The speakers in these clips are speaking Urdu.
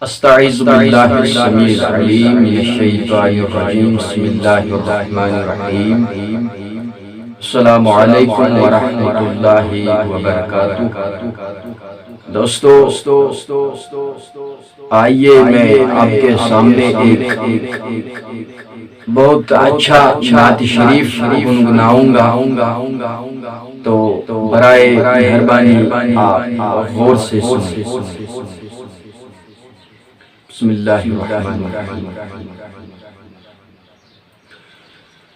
استعیذ باللہ السمیع العلیم من الشیطان الرجیم بسم اللہ الرحمن الرحیم السلام علیکم ورحمۃ اللہ وبرکاتہ۔ دوستو، آئیے میں آپ کے سامنے ایک بہت اچھا نعت شریف گنگناؤں گا، تو برائے مہربانی آپ غور سے سنیں۔ بسم اللہ الرحمن الرحیم۔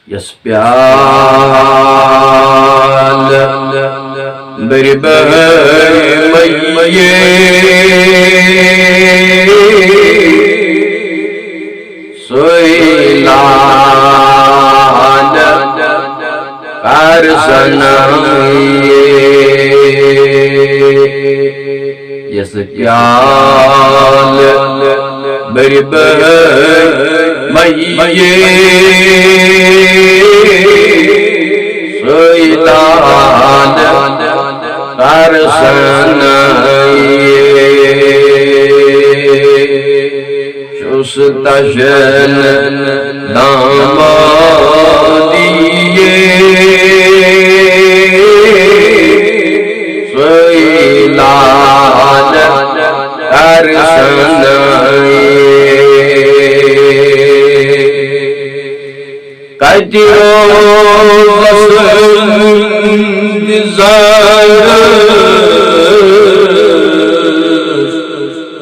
یس پیال بری مئیے سوئی لال کر سنائیے، یس پیال بری مئیے سوئی لال کر سنائیے، شست جن دامادیے سوئی لال کر سنائیے،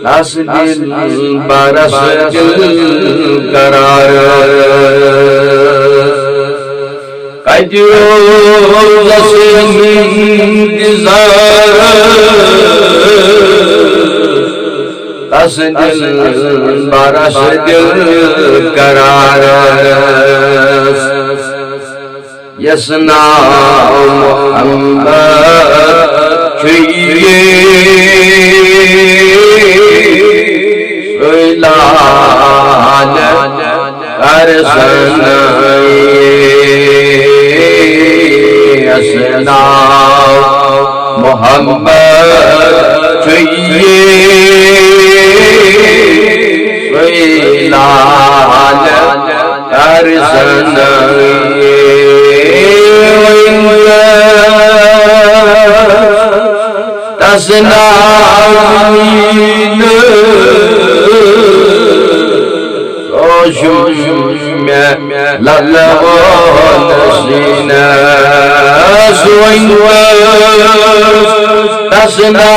دس دل برس دل قرار، دس دل برس دل قرار، یسنا محمد چاہیے سوئی لال کر سنائیے، یسنا محمد چاہیے سوئی لال کر سنائیے، تسنا سوشم میں للو نسینا سوئن تسنا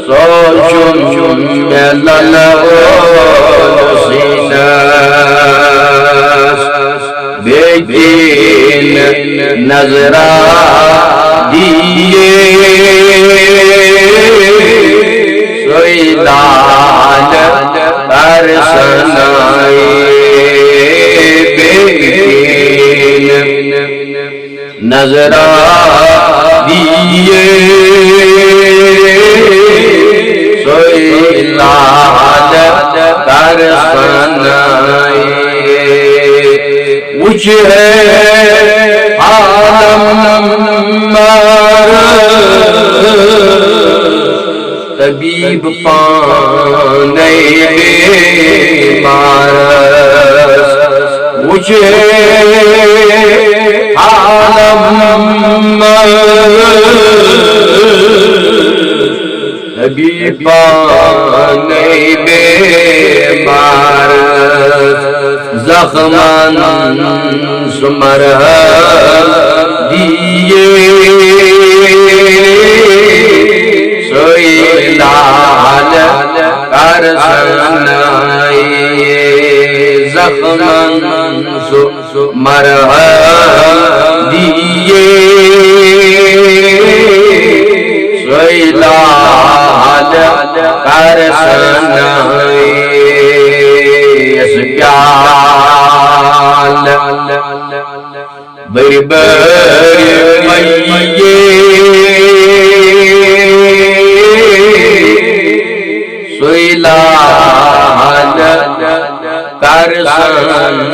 سوشم میں للو نسینا، بیٹین نظرہ دیئے سوئی لال کر سنائیے، بیٹین نظرہ دیئے سوئی لال کر سنائیے، مجھ ہے عالم طبیب پانے بیمار، مجھ ہے عالم طبیب پانے بیمار، زخمان سمرہم دیئے سوئی لال کر سنائیے، زخمان سمرہم دیئے سوئی لال کر سنائیے، اس پیال بری مئیے سوئی لال کر سنائیے،